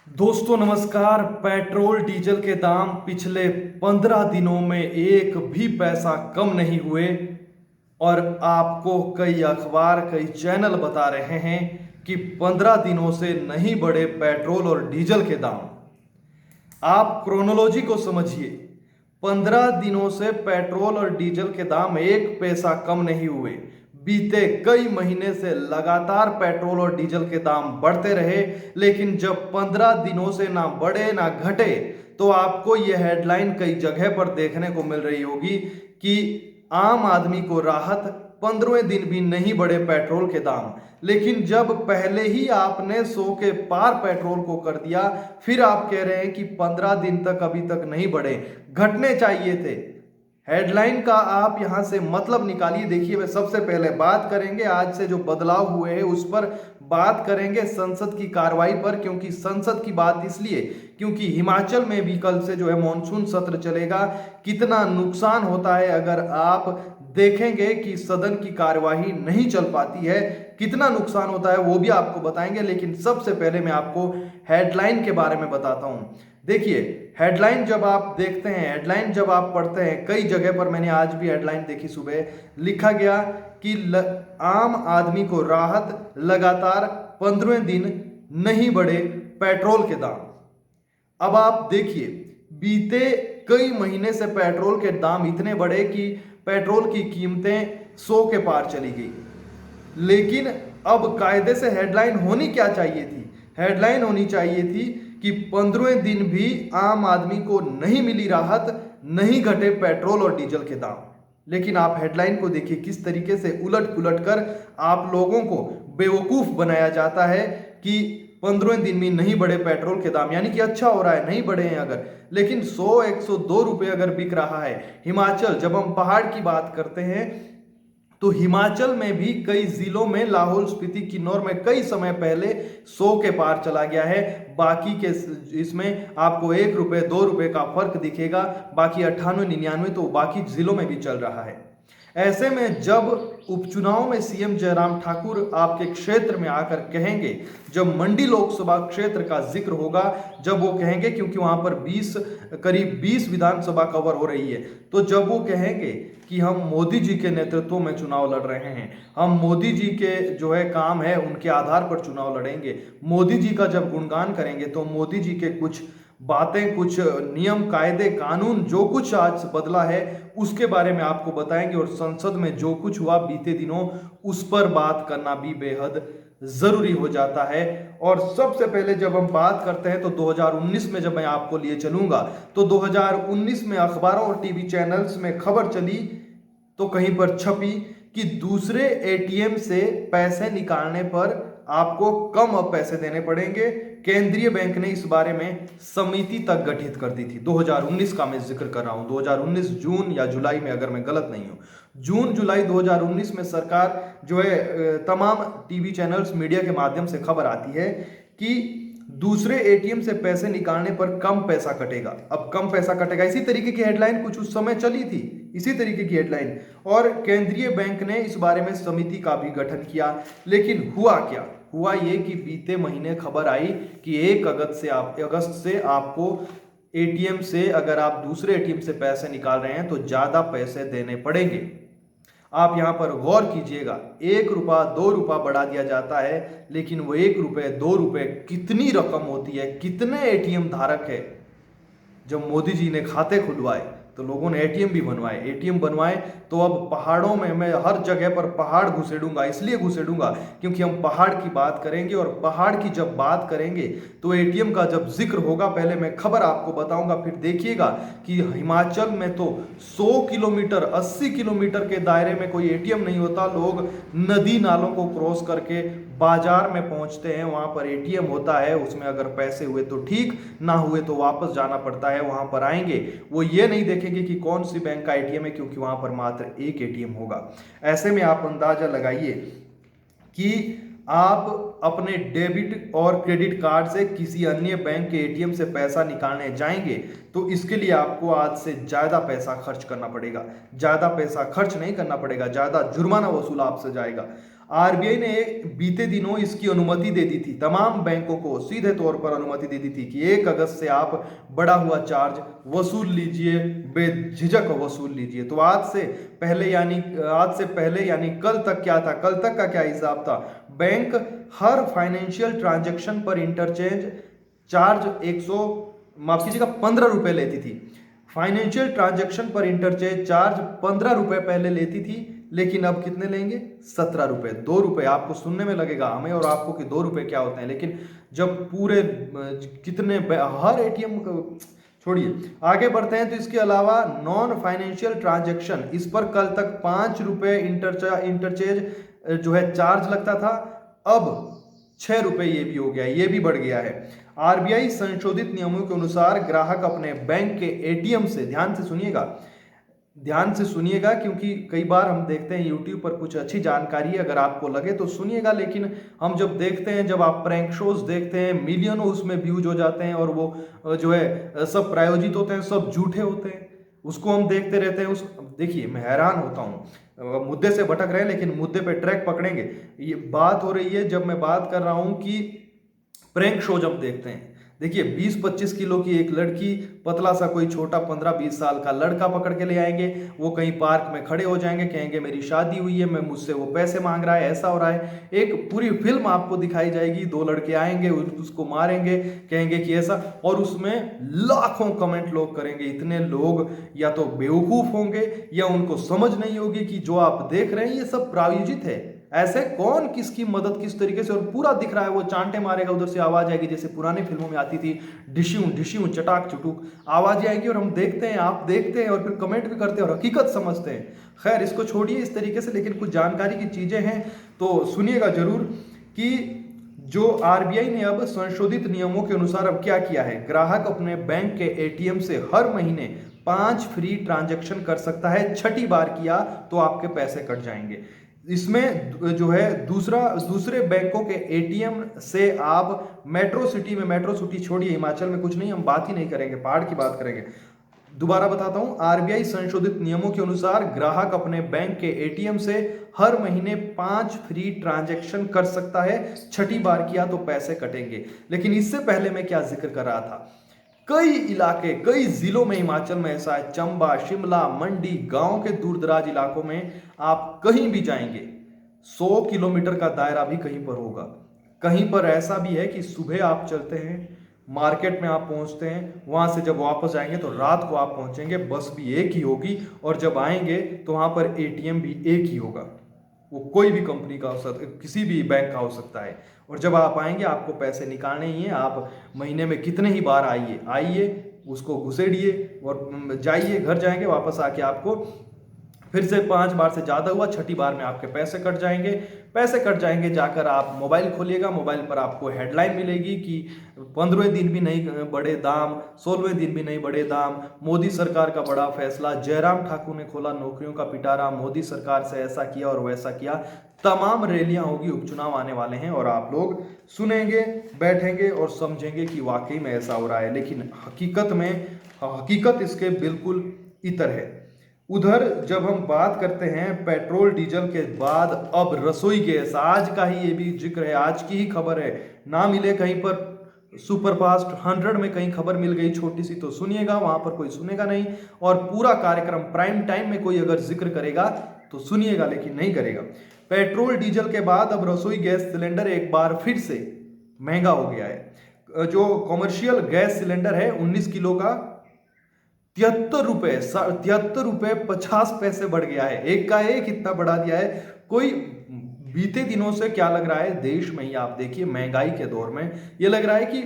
दोस्तों नमस्कार। Petrol diesel के दाम पिछले 15 दिनों में एक भी पैसा कम नहीं हुए और आपको कई अखबार कई चैनल बता रहे हैं कि 15 दिनों से नहीं बढ़े पेट्रोल और डीजल के दाम। आप क्रोनोलॉजी को समझिए। 15 दिनों से पेट्रोल और डीजल के दाम एक पैसा कम नहीं हुए। बीते कई महीने से लगातार पेट्रोल और डीजल के दाम बढ़ते रहे, लेकिन जब 15 दिनों से ना बढ़े ना घटे तो आपको यह हेडलाइन कई जगह पर देखने को मिल रही होगी कि आम आदमी को राहत, 15वें दिन भी नहीं बढ़े पेट्रोल के दाम। लेकिन जब पहले ही आपने 100 के पार पेट्रोल को कर दिया, फिर आप कह रहे हैं कि 15 दिन तक अभी तक नहीं बढ़े, घटने चाहिए थे। हेडलाइन का आप यहां से मतलब निकालिए। देखिए, मैं सबसे पहले बात करेंगे आज से जो बदलाव हुए हैं उस पर, बात करेंगे संसद की कार्रवाई पर, क्योंकि संसद की बात इसलिए क्योंकि हिमाचल में भी कल से जो है मॉनसून सत्र चलेगा। कितना नुकसान होता है अगर आप देखेंगे कि सदन की कार्यवाही नहीं चल पाती है, कितना नुकसान होता है वो भी आपको बताएंगे। लेकिन सबसे पहले मैं आपको हेडलाइन के बारे में बताता हूं। देखिए, हेडलाइन जब आप देखते हैं, हेडलाइन जब आप पढ़ते हैं, कई जगह पर मैंने आज भी हेडलाइन देखी, सुबह लिखा गया कि आम आदमी को राहत, लगातार 15वें दिन नहीं बढ़े पेट्रोल के दाम। अब आप देखिए, बीते कई महीने से पेट्रोल के दाम इतने बढ़े कि पेट्रोल की कीमतें 100 के पार चली गई। लेकिन अब कायदे से हेडलाइन होनी क्या चाहिए थी? हेडलाइन होनी चाहिए थी कि 15वें दिन भी आम आदमी को नहीं मिली राहत, नहीं घटे पेट्रोल और डीजल के दाम। लेकिन आप हेडलाइन को देखिए, किस तरीके से उलट पुलट कर आप लोगों को बेवकूफ बनाया जाता है कि 15वें दिन भी नहीं बढ़े पेट्रोल के दाम, यानी कि अच्छा हो रहा है, नहीं बढ़े हैं अगर। लेकिन 100 102 रुपए अगर बिक रहा है हिमाचल, जब हम पहाड़ की बात करते हैं तो हिमाचल में भी कई जिलों में, लाहौल स्पीति, किन्नौर में कई समय पहले 100 के पार चला गया है। बाकी के इसमें आपको 1 रुपए 2 रुपए का फर्क दिखेगा, बाकी 98 99 तो बाकी जिलों में भी चल रहा है। ऐसे में जब उपचुनाव में सीएम जयराम ठाकुर आपके क्षेत्र में आकर कहेंगे, जब मंडी लोकसभा क्षेत्र का जिक्र होगा, जब वो कहेंगे, क्योंकि वहां पर करीब 20 विधानसभा कवर हो रही है, तो जब वो कहेंगे कि हम मोदी जी के नेतृत्व में चुनाव लड़ रहे हैं, हम मोदी जी के जो है काम है उनके आधार पर चुनाव लड़ेंगे, मोदी जी का जब गुणगान करेंगे, तो मोदी जी के कुछ बातें, कुछ नियम कायदे कानून, जो कुछ आज बदला है उसके बारे में आपको बताएंगे, और संसद में जो कुछ हुआ बीते दिनों उस पर बात करना भी बेहद जरूरी हो जाता है। और सबसे पहले जब हम बात करते हैं तो 2019 में जब मैं आपको लिए चलूंगा, तो 2019 में अखबारों और टीवी चैनल्स में खबर चली, तो कहीं पर छपी कि दूसरे एटीएम से पैसे निकालने पर आपको कम अब पैसे देने पड़ेंगे। केंद्रीय बैंक ने इस बारे में समिति तक गठित कर दी थी। 2019 का मैं जिक्र कर रहा हूं, 2019 जून या जुलाई में, अगर मैं गलत नहीं हूं, जून जुलाई 2019 में सरकार जो है तमाम टीवी चैनल्स, मीडिया के माध्यम से खबर आती है कि दूसरे एटीएम से पैसे निकालने पर कम पैसा कटेगा। अब कम पैसा कटेगा, इसी तरीके की हेडलाइन कुछ उस समय चली थी, इसी तरीके की हेडलाइन, और केंद्रीय बैंक ने इस बारे में समिति का भी गठन किया। लेकिन हुआ क्या? हुआ ये कि बीते महीने खबर आई कि 1 अगस्त से आपको एटीएम से, अगर आप दूसरे एटीएम से पैसे निकाल रहे हैं तो ज्यादा पैसे देने पड़ेंगे। आप यहां पर गौर कीजिएगा, 1 रुपया 2 रुपया बढ़ा दिया जाता है, लेकिन वो 1 रुपये 2 रुपये कितनी रकम होती है, कितने एटीएम धारक है। जब मोदी जी ने खाते खुलवाए तो लोगों ने एटीएम भी बनवाए, एटीएम बनवाए, तो अब पहाड़ों में मैं हर जगह पर पहाड़ घुसेड़ूंगा। इसलिए घुसेड़ूंगा क्योंकि हम पहाड़ की बात करेंगे, और पहाड़ की जब बात करेंगे तो एटीएम का जब जिक्र होगा, पहले मैं खबर आपको बताऊंगा, फिर देखिएगा कि हिमाचल में तो 100 किलोमीटर 80 किलोमीटर के दायरे में कोई एटीएम नहीं होता। लोग नदी नालों को क्रॉस करके बाजार में पहुंचते हैं, वहां पर एटीएम होता है, उसमें अगर पैसे हुए तो ठीक, ना हुए तो वापस जाना पड़ता है। वहां पर आएंगे, वो ये नहीं देखेंगे कि कौन सी बैंक का एटीएम है, क्योंकि वहां पर मात्र एक एटीएम होगा। ऐसे में आप अंदाजा लगाइए कि आप अपने डेबिट और क्रेडिट कार्ड से किसी अन्य बैंक के एटीएम से पैसा निकालने जाएंगे तो इसके लिए आपको आज से ज्यादा पैसा खर्च करना पड़ेगा। ज्यादा पैसा खर्च नहीं करना पड़ेगा, ज्यादा जुर्माना वसूला आपसे जाएगा। आरबीआई ने बीते दिनों इसकी अनुमति दे दी थी, तमाम बैंकों को सीधे तौर पर अनुमति दे दी थी कि 1 अगस्त से आप बढ़ा हुआ चार्ज वसूल लीजिए, बेझिझक वसूल लीजिए। तो आज से पहले यानी कल तक क्या था, कल तक का क्या हिसाब था? बैंक हर फाइनेंशियल ट्रांजैक्शन पर इंटरचेंज चार्ज 15 रुपए लेती थी। फाइनेंशियल ट्रांजैक्शन पर इंटरचेंज चार्ज 15 रुपए पहले लेती थी, लेकिन अब कितने लेंगे? 17 रुपए। 2 रुपए आपको सुनने में लगेगा हमें और आपको कि 2 रुपए क्या होते हैं, लेकिन जब पूरे कितने हर एटीएम छोड़िए, आगे बढ़ते हैं। तो इसके अलावा नॉन फाइनेंशियल ट्रांजैक्शन, इस पर कल तक 5 रुपए इंटरचेंज जो है चार्ज लगता था, अब 6 रुपए ये भी हो गया, ये भी बढ़ गया है। आरबीआई संशोधित नियमों के अनुसार ग्राहक अपने बैंक के एटीएम से, ध्यान से सुनिएगा क्योंकि कई बार हम देखते हैं यूट्यूब पर कुछ अच्छी जानकारी, अगर आपको लगे तो सुनिएगा, लेकिन हम जब देखते हैं, जब आप प्रैंक शोज देखते हैं, मिलियनों उसमें व्यूज हो जाते हैं और वो जो है सब प्रायोजित होते हैं, सब झूठे होते हैं, उसको हम देखते रहते हैं। देखिए मैं हैरान होता हूँ, मुद्दे से भटक रहे हैं लेकिन मुद्दे पे ट्रैक पकड़ेंगे। ये बात हो रही है, जब मैं बात कर रहा हूं कि प्रैंक शो जब देखते हैं, देखिए 20-25 किलो की एक लड़की, पतला सा कोई छोटा 15-20 साल का लड़का पकड़ के ले आएंगे, वो कहीं पार्क में खड़े हो जाएंगे, कहेंगे मेरी शादी हुई है, मैं मुझसे वो पैसे मांग रहा है, ऐसा हो रहा है। एक पूरी फिल्म आपको दिखाई जाएगी, 2 लड़के आएंगे, उसको मारेंगे, कहेंगे कि ऐसा, और उसमें लाखों कमेंट लोग करेंगे। इतने लोग या तो बेवकूफ होंगे या उनको समझ नहीं होगी कि जो आप देख रहे हैं ये सब प्रायोजित है। ऐसे कौन किसकी मदद किस तरीके से, और पूरा दिख रहा है, वो चांटे मारेगा, उधर से आवाज आएगी जैसे पुरानी फिल्मों में आती थी, डिश्यूं डिश्यूं चटाक चुटुक आवाज आएगी, और हम देखते हैं, आप देखते हैं और फिर कमेंट भी करते हैं और हकीकत समझते हैं। खैर इसको छोड़िए इस तरीके से, लेकिन कुछ जानकारी की चीजें हैं तो सुनिएगा जरूर कि जो आरबीआई ने अब संशोधित नियमों के अनुसार अब क्या किया है, ग्राहक अपने बैंक के एटीएम से हर महीने 5 फ्री ट्रांजैक्शन कर सकता है। छठी बार किया तो आपके पैसे कट जाएंगे। इसमें जो है दूसरे बैंकों के एटीएम से आप मेट्रो सिटी छोड़िए, हिमाचल में कुछ नहीं, हम बात ही नहीं करेंगे, पहाड़ की बात करेंगे। दोबारा बताता हूं, आरबीआई संशोधित नियमों के अनुसार ग्राहक अपने बैंक के एटीएम से हर महीने 5 फ्री ट्रांजैक्शन कर सकता है। छठी बार किया तो पैसे कटेंगे। लेकिन इससे पहले मैं क्या जिक्र कर रहा था, कई इलाके, कई जिलों में हिमाचल में ऐसा है, चंबा, शिमला, मंडी, गांव के दूर दराज इलाकों में आप कहीं भी जाएंगे 100 किलोमीटर का दायरा भी कहीं पर होगा। कहीं पर ऐसा भी है कि सुबह आप चलते हैं, मार्केट में आप पहुंचते हैं, वहां से जब वापस आएंगे तो रात को आप पहुंचेंगे, बस भी एक ही होगी, और जब आएंगे तो वहां पर एटीएम भी एक ही होगा। वो कोई भी कंपनी का हो सकता है, किसी भी बैंक का हो सकता है। और जब आप आएंगे आपको पैसे निकालने ही हैं, आप महीने में कितने ही बार आइए उसको घुसेड़िए और जाइए, घर जाएंगे, वापस आके आपको फिर से 5 बार से ज़्यादा हुआ, छठी बार में आपके पैसे कट जाएंगे। जाकर आप मोबाइल खोलिएगा, मोबाइल पर आपको हेडलाइन मिलेगी कि 15वें दिन भी नहीं बढ़े दाम, 16वें दिन भी नहीं बढ़े दाम, मोदी सरकार का बड़ा फैसला, जयराम ठाकुर ने खोला नौकरियों का पिटारा, मोदी सरकार से ऐसा किया और वैसा किया। तमाम रैलियां होगी, उपचुनाव आने वाले हैं और आप लोग सुनेंगे, बैठेंगे और समझेंगे कि वाकई में ऐसा हो रहा है। लेकिन हकीकत इसके बिल्कुल इतर है। उधर जब हम बात करते हैं पेट्रोल डीजल के बाद अब रसोई गैस, आज का ही ये भी जिक्र है, आज की ही खबर है, ना मिले कहीं पर सुपरफास्ट 100 में कहीं खबर मिल गई छोटी सी तो सुनिएगा, वहां पर कोई सुनेगा नहीं, और पूरा कार्यक्रम प्राइम टाइम में कोई अगर जिक्र करेगा तो सुनिएगा, लेकिन नहीं करेगा। पेट्रोल डीजल के बाद अब रसोई गैस सिलेंडर एक बार फिर से महंगा हो गया है। जो कॉमर्शियल गैस सिलेंडर है 19 किलो का 73 रुपए 50 पैसे बढ़ गया है। एक का एक इतना बढ़ा दिया है। कोई बीते दिनों से क्या लग रहा है, देश में ही आप देखिए महंगाई के दौर में ये लग रहा है कि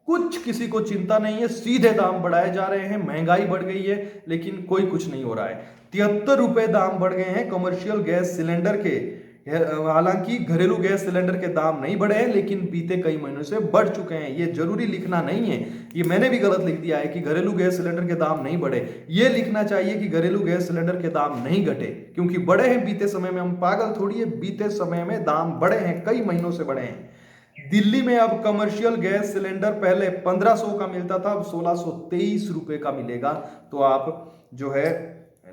कुछ किसी को चिंता नहीं है, सीधे दाम बढ़ाए जा रहे हैं, महंगाई बढ़ गई है लेकिन कोई कुछ नहीं हो रहा है। 73 रुपए दाम बढ़ गए हैं कमर्शियल गैस सिलेंडर के। हालांकि घरेलू गैस सिलेंडर के दाम नहीं बढ़े हैं, लेकिन बीते कई महीनों से बढ़ चुके हैं। ये जरूरी लिखना नहीं है, ये मैंने भी गलत लिख दिया है कि घरेलू गैस सिलेंडर के दाम नहीं बढ़े। ये लिखना चाहिए कि घरेलू गैस सिलेंडर के दाम नहीं घटे, क्योंकि बढ़े हैं बीते समय में। हम पागल थोड़ी है, बीते समय में दाम बढ़े हैं, कई महीनों से बढ़े हैं। दिल्ली में अब कमर्शियल गैस सिलेंडर पहले 1500 का मिलता था, अब 1623 रुपए का मिलेगा। तो आप जो है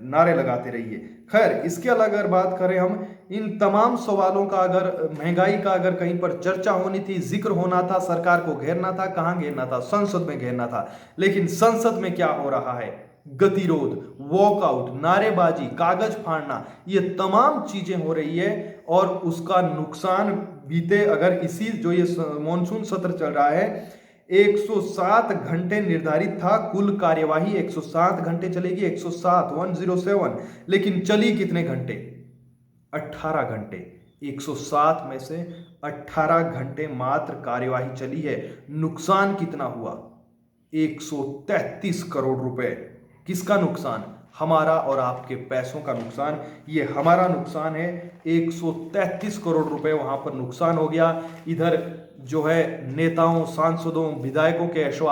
नारे लगाते रहिए। खैर, इसके अलग अगर बात करें हम, इन तमाम सवालों का अगर, महंगाई का अगर कहीं पर चर्चा होनी थी, जिक्र होना था, सरकार को घेरना था, कहां घेरना था? संसद में घेरना था। लेकिन संसद में क्या हो रहा है? गतिरोध, वॉकआउट, नारेबाजी, कागज फाड़ना, ये तमाम चीजें हो रही है। और उसका नुकसान बीते, अगर इसी जो ये मॉनसून सत्र चल रहा है, 107 घंटे निर्धारित था कुल कार्यवाही, 107 घंटे चलेगी, 107, लेकिन चली कितने घंटे? 18 घंटे। 107 में से 18 घंटे मात्र कार्यवाही चली है। नुकसान कितना हुआ? 133 करोड़ रुपए। किसका नुकसान? हमारा और आपके पैसों का नुकसान। ये हमारा नुकसान है। 133 करोड़ रुपए वहां पर नुकसान हो गया। इधर जो है नेताओं, सांसदों, विधायकों के ऐशो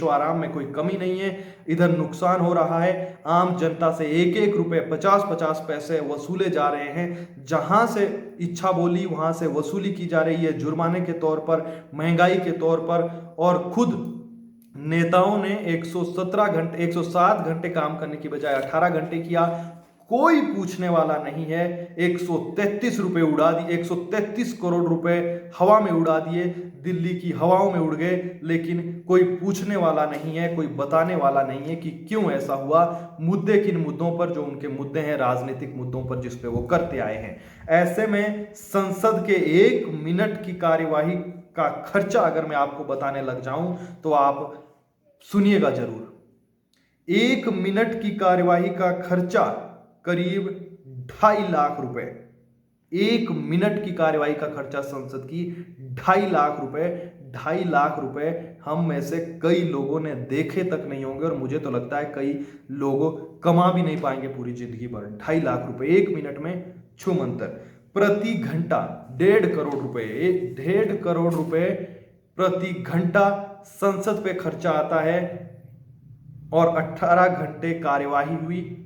आराम में कोई कमी नहीं है। इधर नुकसान हो रहा है। आम जनता से एक एक रुपए, 50-50 पैसे वसूले जा रहे हैं। जहां से इच्छा बोली वहां से वसूली की जा रही है, जुर्माने के तौर पर, महंगाई के तौर पर। और खुद नेताओं ने 107 घंटे काम करने की बजाय 18 घंटे किया। कोई पूछने वाला नहीं है। 133 रुपए उड़ा दिए, 133 करोड़ रुपए हवा में उड़ा दिए, दिल्ली की हवाओं में उड़ गए। लेकिन कोई पूछने वाला नहीं है, कोई बताने वाला नहीं है कि क्यों ऐसा हुआ। मुद्दे किन मुद्दों पर, जो उनके मुद्दे हैं राजनीतिक मुद्दों पर, जिस पे वो करते आए हैं। ऐसे में संसद के 1 मिनट की कार्यवाही का खर्चा अगर मैं आपको बताने लग जाऊं तो आप सुनिएगा जरूर। 1 मिनट की कार्यवाही का खर्चा करीब 2.5 लाख रुपए। 1 मिनट की कार्यवाही का खर्चा संसद की 2.5 लाख रुपए। 2.5 लाख रुपए हम में से कई लोगों ने देखे तक नहीं होंगे, और मुझे तो लगता है कई लोग कमा भी नहीं पाएंगे पूरी जिंदगी भर। 2.5 लाख रुपए 1 मिनट में छूमंतर। प्रति घंटा 1.5 करोड़ रुपए, 1.5 करोड़ रुपए प्रति घंटा संसद पे खर्चा आता है। और 18 घंटे कार्यवाही हुई।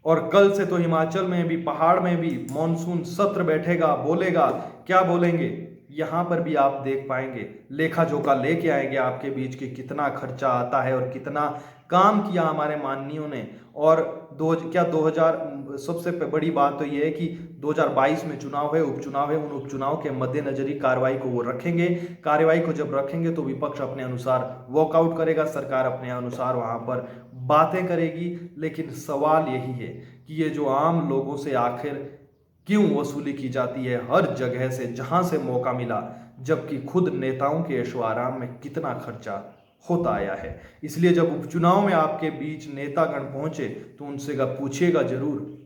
और कल से तो हिमाचल में भी, पहाड़ में भी मॉनसून सत्र बैठेगा, बोलेगा। क्या बोलेंगे? यहां पर भी आप देख पाएंगे, लेखा जोखा लेके आएंगे आपके बीच कि कितना खर्चा आता है और कितना काम किया हमारे माननीयों ने। और 2000 सबसे बड़ी बात तो यह है कि 2022 में चुनाव है, उपचुनाव है। उन उपचुनाव के मद्देनजर ही कार्रवाई को वो रखेंगे। कार्रवाई को जब रखेंगे तो विपक्ष अपने अनुसार वॉकआउट करेगा, सरकार अपने अनुसार वहां पर बातें करेगी। लेकिन सवाल यही है कि ये जो आम लोगों से आखिर क्यों वसूली की जाती है हर जगह से जहां से मौका मिला, जबकि खुद नेताओं के ऐशो आराम में कितना खर्चा होता आया है। इसलिए जब उपचुनाव में आपके बीच नेतागण पहुंचे तो उनसे पूछिएगा जरूर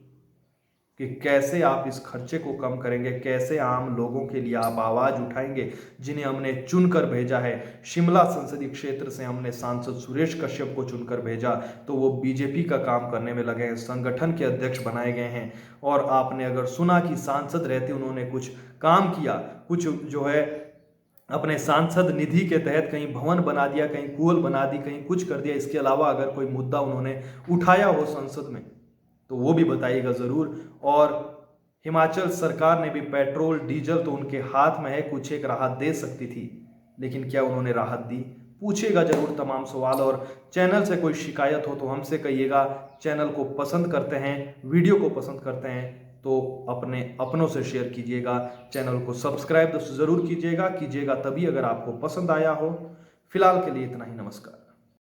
कि कैसे आप इस खर्चे को कम करेंगे, कैसे आम लोगों के लिए आप आवाज उठाएंगे, जिन्हें हमने चुनकर भेजा है। शिमला संसदीय क्षेत्र से हमने सांसद सुरेश कश्यप को चुनकर भेजा, तो वो बीजेपी का काम करने में लगे हैं, संगठन के अध्यक्ष बनाए गए हैं। और आपने अगर सुना कि सांसद रहते उन्होंने कुछ काम किया, कुछ जो है अपने सांसद निधि के तहत कहीं भवन बना दिया, कहीं कूल बना दी, कहीं कुछ कर दिया, इसके अलावा अगर कोई मुद्दा उन्होंने उठाया हो संसद में तो वो भी बताइएगा जरूर। और हिमाचल सरकार ने भी पेट्रोल डीजल तो उनके हाथ में है, कुछ एक राहत दे सकती थी, लेकिन क्या उन्होंने राहत दी? पूछिएगा जरूर तमाम सवाल। और चैनल से कोई शिकायत हो तो हमसे कहिएगा। चैनल को पसंद करते हैं, वीडियो को पसंद करते हैं तो अपने अपनों से शेयर कीजिएगा। चैनल को सब्सक्राइब जरूर कीजिएगा तभी अगर आपको पसंद आया हो। फिलहाल के लिए इतना ही। नमस्कार।